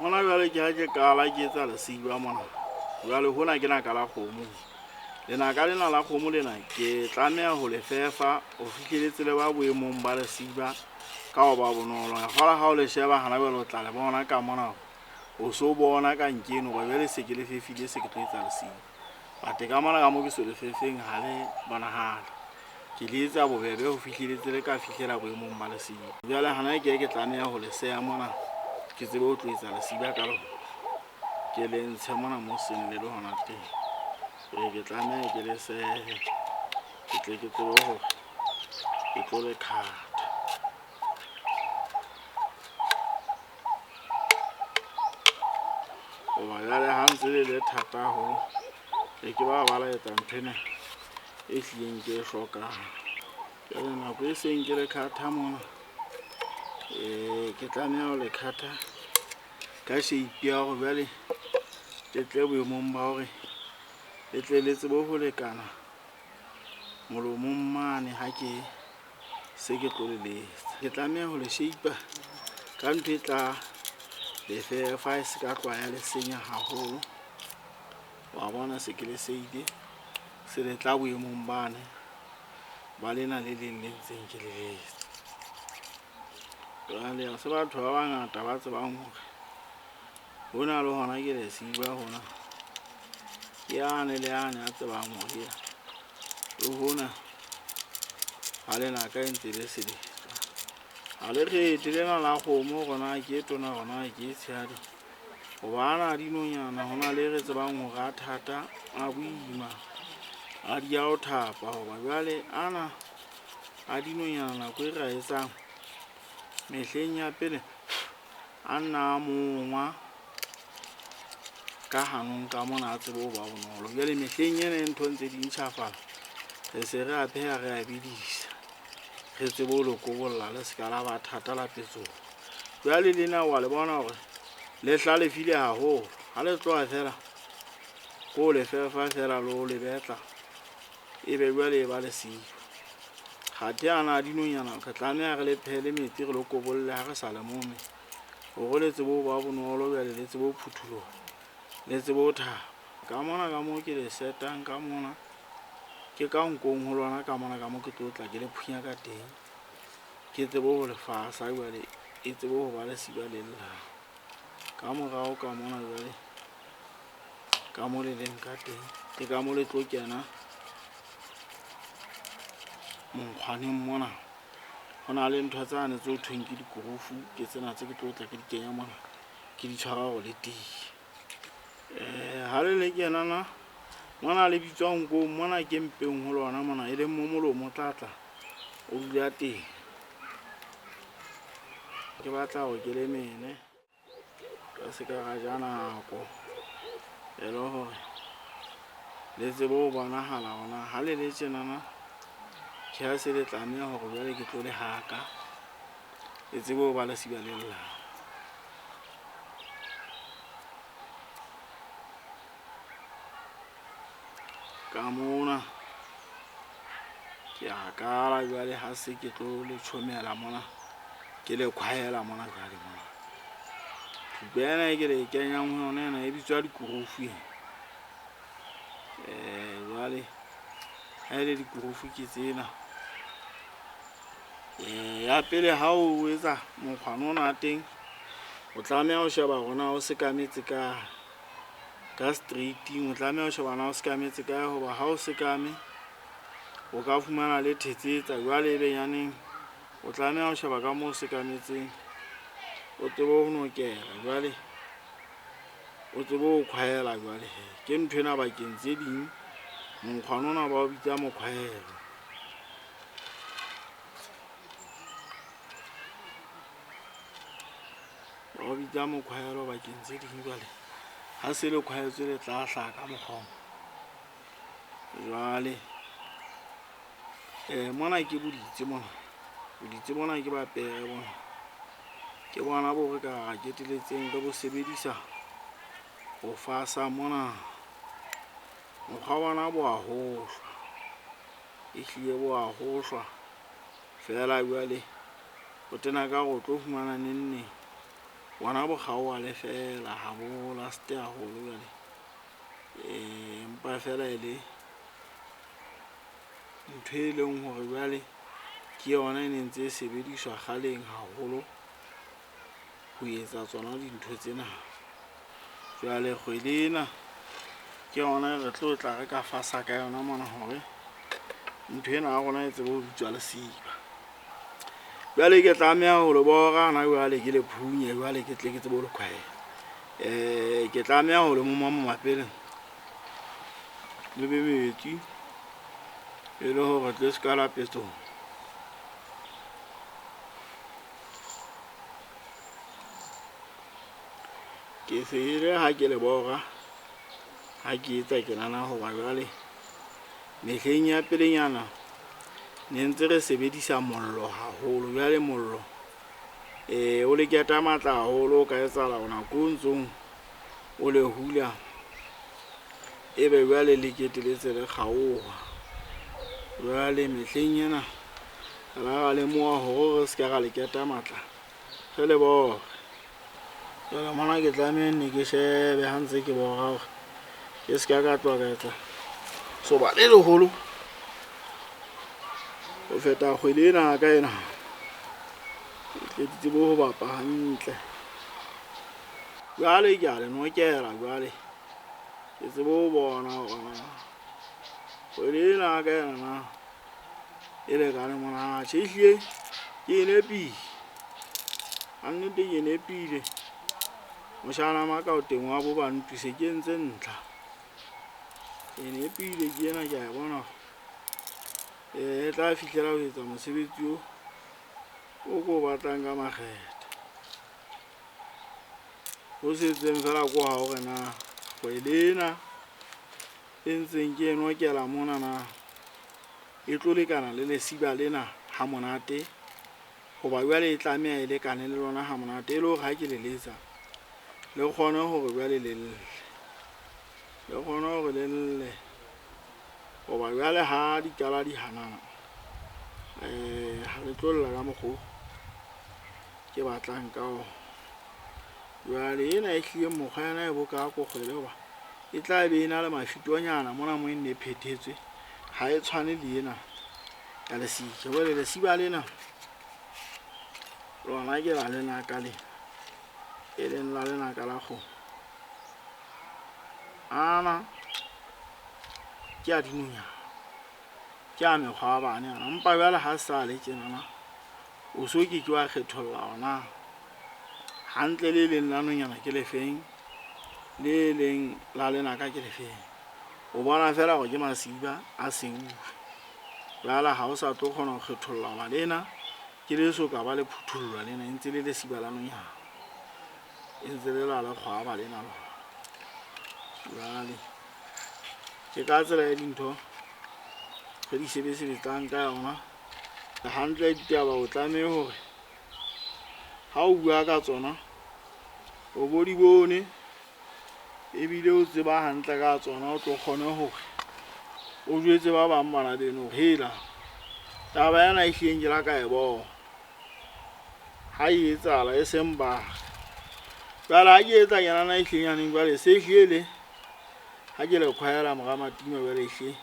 Mona jwale ke ha ke kala ke etsa lesiba mona. Jwale hona ke na kala kgomo. Lenaka lena la kgomo lena ke tlameha ho le fefa o fihleletse le ba boemong ba lesiba ka ho ba bonolo. Kgola ha o le sheba hana jwale o tla le bona ka mona. O so bona ka nkeno ba jwale se ke le fefile se ke tlo etsa lesiba. Bate ka mona ka mo ke so le fefeng ha le bonahala. Ke le etsa bobebe ho fihleletse le ka fihlela boemong ba lesiba. Jwale hana ke tlameha ho le seha mona. Ke tsebe ho tlo etsa lesiba ka lona. Ke le ntshe mona mo seng le hona teng. Ke tlameha ke le sehe. Ke tle ke tsebe hore ke tlo le khata. Oba jwale ha ntse le thata haholo ke ba la etsa nthwena e hlileng ke e hlokang. Jwale nako e seng ke le khata mona ke tlameha ho le khata ka shape ya hore jwale le tle boemong ba hore le tle le tsebe ho lekana molomong mane ha ke se ke tlo le letsa. Ke tlameha ho le shape ka ntho e tla le fefa se ka tlwaya le senya haholo. Wa bona se ke le seile se le tla boemong bane ba lena le leng le ntseng ke le letsa. Jwale ha se batho ba bangata ba tsebang hore hona le hona ke lesiba hona. Yane le yane a tsebang hore le hona ha lena ka ntse le se letsa. Ha le kgethe lena la kgomo rona ke tona rona ke tshehadi. Hobana dinonyana hona le re tsebang hore a thata a boima a di a o thapa. Hoba jwale ana a dinonyana nako e ra etsang mehleng ya pele a nna mongwa ka hanong ka mona a tsebe ho ba bonolo. Jwale mehleng ena e ntho ntse di ntjhafala. Re se re a pheha re a bedisa. Re tsebe ho le kobolla le ska la ba thata la petsong. Jwale lena wa le bona hore le hlalefile haholo. Ha le tloha fela ko le fefa fela lo le betla ebe jwale e ba lesiba. Kgathe ana dinonyana re tlameha re le phele metsi re lo kobolle ha re sa le mome. Hore le tsebe ho ba bonolo jwale le tsebe ho phuthuloha. Le tsebe ho thaba. Ka mona ka mo ke le setang ka mona ke ka nkong ho lona ka mona ka mo ke tlo tla ke le phunya ka teng. Ke tsebe ho le fasa jwale e tsebe ho ba lesiba le lla. Ka morao ka mona jwale ka mo le leng ka teng ke ka mo le tlo kena monkgwaneng mona. Hona le ntho tsane tse ho thweng ke dikurufu ke tsena tse ke tlo tla ke di kenya mona ke di tshwara hore le tiye. Ha le kena na mona le bitswa nkong mona ke mpeng ho lona mona e leng mo molomo tlatla o dula teng. Ke batla hore ke le mene ka se ka ra ja nako e le hore le tsebe ho bonahala hona ha le le tjena na ke ha se le tlameha hore jwale ke tlo le haka le tsebe ho ba lesiba le lla. Ka mona ke a kala jwale ha se ke tlo le tshomela mona ke le khwaela mona jwale mona. Bena ke le kenyang ho yona ena e bitswa dikurufu. Jwale ha ile dikurufu ke tsena. Ya pele ha o etsa mokgwana ona teng o tlameha ho sheba rona o se kametse ka straighting. O tlameha ho sheba na o se kametse ka hoba ha o se kame o ka fumana le thetsetsa. Jwale ebe nyaneng o tlameha ho sheba ka moo se kametseng o tsebe ho nokela. Jwale o tsebe ho khwaela. Jwale ke nthwena bakeng tse ding monkgwana ona ba o bitsa mokhwaelo. Ba o bitsa mokhwaelo bakeng tse ding. Jwale ha se le khwaetswe le tla hlaha ka mokgwa. Jwale mona ke boditse mona. Boditse mona ke ba pere bona. Ke bona bo re ka keteletseng re bo sebedisa ho fasa mona. Mokgwa bona bo a hohlwa. Ehlile bo a hohlwa. Fela jwale o tena ka re o tlo fumana neng bona bo kgaoa le fela ha bo last haholo jwale empa fela ile ntho e leng hore jwale ke yona e ntse e sebediswa kgaleng haholo ho etsa tsona dintho tsena. Jwale kgwedi ena ke yona re tlo tla re ka fasa ka yona mona hore ntho ena ya rona e tsebe ho bitswa lesiba. Jwale ke tlameha ho le bora na jwale ke le phunye jwale ke tle ke tsebe ho le khwaela. Ke tlameha ho le moma pele le be metsi e le hore tle se ka la petsong. Ke seile ha ke le bora ha ke etsa ke nana ho ba jwale mehleng ya pelenyana ne ntse re sebedisa mollo haholo. Jwale mollo o le keta matla haholo, o ka etsahala ona ko ntsong o le hula ebe jwale le keteletse le kgaoha. Jwale mehleng ena ra le moa hore re ska ra le keta matla re le bora. Jwale mona ke tlameha nne ke shebe ha ntse ke bora hore ke ska ka tloha ka etsa so ba le leholo ho feta kgwedi ena ka ena. Ke tsebe ho bapa hantle. Jwale ke a le nokela jwale ke tsebe ho bona hore kgwedi ena ka ena e le ka le mona tjhehlile ke nepile. Annete ke nepile moshana maka o teng wa bo ba ntuse ke entse ntla. Ke nepile ke ena ke a bona e tla fihlela ho etsa mosebetsi o ko batlang ka makgethe. Ho setseng fela ko ha hore na kgwedi ena e ntseng ke nokela mona na e tlo lekana le lesiba lena ha monate. Hoba jwale e tlameha e lekane le lona ha monate e le hore ha ke le letsa le kgone hore jwale le kgone hore le lle. Hoba jwale ha di kala di hanana ha le tlo lla ka mokgo ke batlang ka ona. Jwale ena e hlile mokgwa ena e boka ko kgwele hoba e tla be e na le mafitonyana mona mo e nne phethetswe ha e tshwane le ena ya lesiba. Jwale lesiba lena lona ke la lena ka le e leng la lena ka la kgomo ana ke a dinonyana ke a mekgwa bane ana. Empa jwale ha sa le tjenana o so ke wa kgetholla ona hantle le leng la nonyana ke lefeng le leng la lena ka ke lefeng. O bona fela hore ke masiba a seng jwale ha o sa tlo kgona ho kgetholla lena ke le so ka ba le phuthullwa lena e ntse le lesiba la nonyana e ntse le la lekgwaba lena lona. Jwale ke ka tsela ya dintho re di sebetsang ka yona hantle. Ditaba o tlameha hore ha o bua ka tsona o bo di bone ebile o tseba hantle ka tsona. O tlo kgone hore o jwetse ba bang bana beno hela taba yana e hleng ke la ka e bona ha e etsahala e seng ba. Jwale ha ke etsa yana e hleng yaneng jwale se hlile ha ke le khwaela mora Matima jwale e hle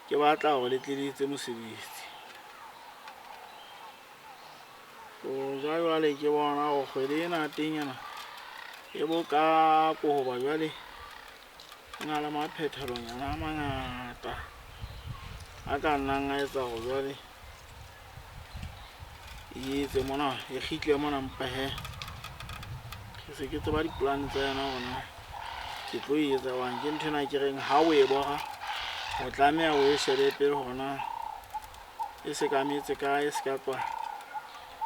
ke batla hore le tle le etse mosebetsi. O jwale ke bona ho kgwedi ena teng yana e boka ko hoba jwale na le maphethelonyana a mangata a ka nnang a etsa hore jwale e etse mona e kgitle mona. Mpa he ke se ke tseba dipolane tsa yena hona ke tlo e etsa wang ke nthwena ke reng ha o e bora o tlameha o e shebe pele hona e se ka metse ka e se ka tswa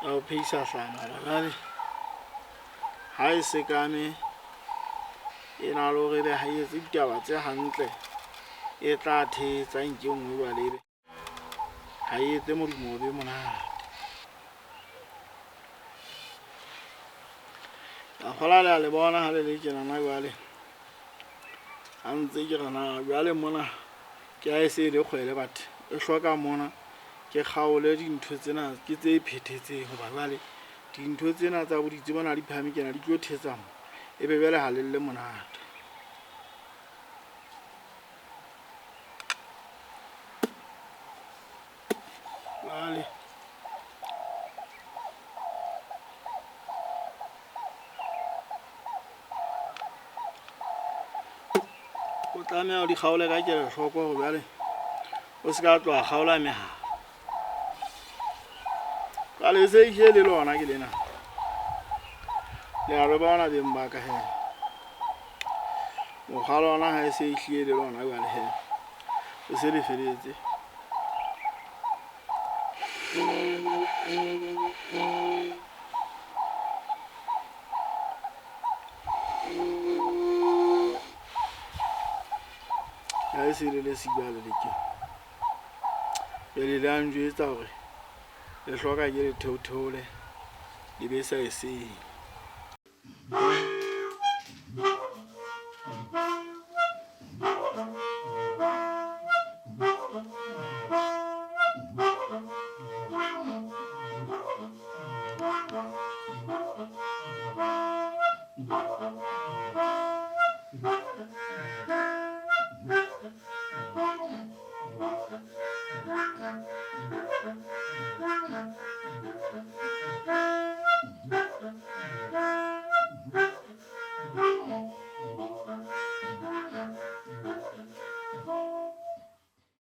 ya o phehisa hlama. Jwale ha e se ka me e na le hore be ha e etse ditaba tse hantle e tla thetsa nke nngwe ba lebe ha e etse modumo o be monate. Ka kgola le a le bona ha le le tjenana jwale ha ntse ke rena jwale mona ke a e se le kgwele batho e hloka mona ke kgaole dintho tsena ke tse phethetseng hoba jwale dintho tsena tsa boditse bona di phahame kena di tlo thetsa mo e be bele ha le monate vale o tlameha o di kgaole ka kele hloko go bjale o se ka tloa kgaola mehala ka le se ile le lona ke lena le a re bona beng ba ka he o ga lona ha se ile le lona ba le he o se le feletse ya se le Lesiba le ke le la njwetsa hore le hloka ke le theotheole le be sa e seng